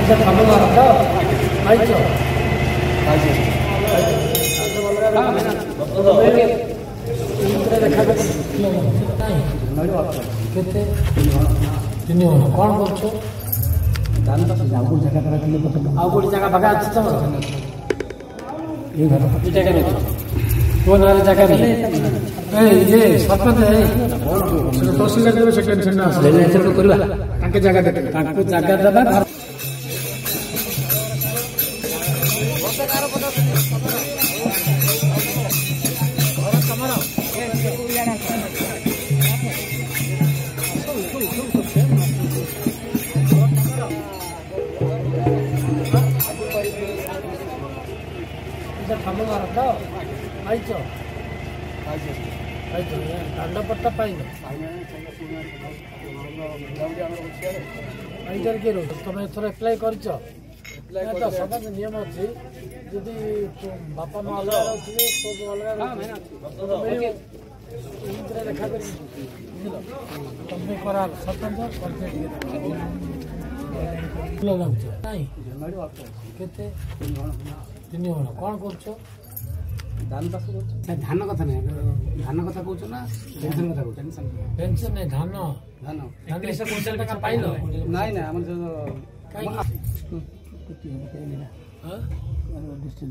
ତମେ ମାଛ ଖାଇଛ କେତେ 3 ଜଣ କ'ଣ କରୁଛ? ଆଉ କୋଉଠି ଜାଗା ଫାଗା ଅଛି ତମର? କୋଉ ନାଁରେ ଜାଗା ନେଇ ସରପଞ୍ଚ ତହସିଲଦାର କରିବା ତାଙ୍କୁ ଜାଗା ଦେବା। ଖାଇଛ ଦାଣ୍ଡପଟ୍ଟା ପାଇନ କିଏ ରହୁଛ? ତମେ ଏଥର ଏପ୍ଲାଏ କରିଛ? ସମାଜ ନିୟମ ଅଛି ଯଦି ବାପା ମା ଅଲଗା ରହୁଥିବେ ଅଲଗା ଦେଖା କରି ତମେ କରା ସରପଞ୍ଚ ଲଗାଉଛ ନାଇଁ କେତେ 3 ଜଣ କ'ଣ କରୁଛ? ଧାନ କଥା ନାହିଁ ଧାନ କଥା କହୁଛ ନା ପେନସନ କଥା କହୁଛ? ପେନସନ ନାହିଁ ଧାନ ଟଙ୍କା ପାଇଲ? ନାଇଁ ନା ଆମର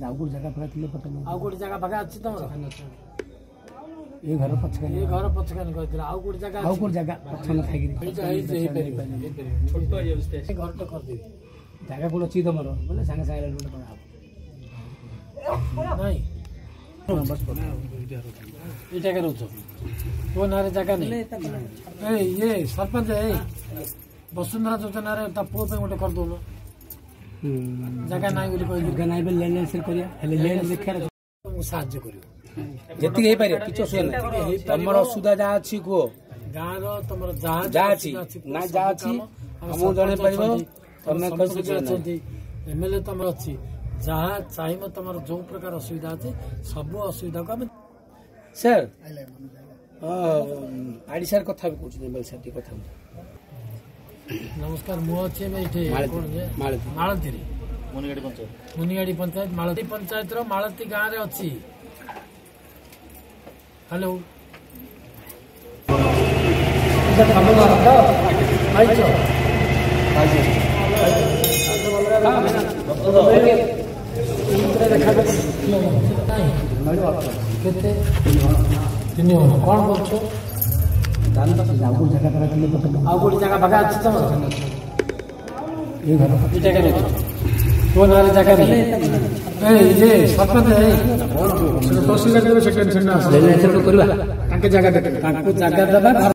ଆଉ କୋଉଠି ଜାଗା ଫାଗା ଅଛି ତମର? ଏ ଘର ପଛକାନି କହିଥିଲା ଆଉ କୋଉଠି ଜାଗା ପଛନ ଖାଇକିରି ଘରଟା କରିଦେବି ଜାଗା କୋଉଠି ଅଛି ତମର ବୋଲେ ସାଙ୍ଗେ ସାଙ୍ଗେ ନାଇଁ ଏଇଟା ରହୁଛ କୋଉ ନାଁରେ ଜାଗା ନେଇ ସରପଞ୍ଚ ବସୁନ୍ଧରା ଯୋଜନାରେ ତା ପୁଅ ପାଇଁ ଗୋଟେ କରିଦଉନ ଜାଗା ନାହିଁ ବୋଲି କହିଲି ଜାଗା ନାହିଁ ବୋଲି ଲେନ୍ କରିବା ହେଲେ ଲେନ୍ ଦେଖିବାର ସାହାଯ୍ୟ କରିବ ଯେତିକି ହେଇପାରିବ କିଛି ଅସୁବିଧା ନାହିଁ। ତମର ଅସୁବିଧା ଯାହା ଅଛି କୁହ ଗାଁର ତମର ଯାହା ଅଛି ନା ଯାହା ଅଛି ଆମକୁ ଜଣେଇ ପାରିବ। ତମେ ଅଛନ୍ତି MLA ତମର ଅଛି ଯାହା ଚାହିଁବ ତମର ଯୋଉ ପ୍ରକାର ଅସୁବିଧା ଅଛି ସବୁ ଅସୁବିଧାକୁ ଆମେ ସାର୍ ଆଡି ସାର୍ କଥା ବି କହୁଛନ୍ତି MLA ସାର୍ ଟିକେ କଥା ନମସ୍କାର ମୁଁ ଅଛି ଏଠି ମାଳତୀରେ ମୁନିଗାଡ଼ି ପଞ୍ଚାୟତ ମାଳତୀ ପଞ୍ଚାୟତର ମାଳତୀ ଗାଁରେ ଅଛି। ହ୍ୟାଲୋ ଖାଇଛ କେତେ 3 ଜଣ କ'ଣ କରୁଛ? ଆଉ କୋଉଠି ଜାଗା ଫାଗା ଅଛି ତମର? କୋଉ ନାଁରେ ଜାଗା ନେଇ ସରପଞ୍ଚ ତହସିଲଦାର କରିବା ତାଙ୍କୁ ଜାଗା ଦେବା।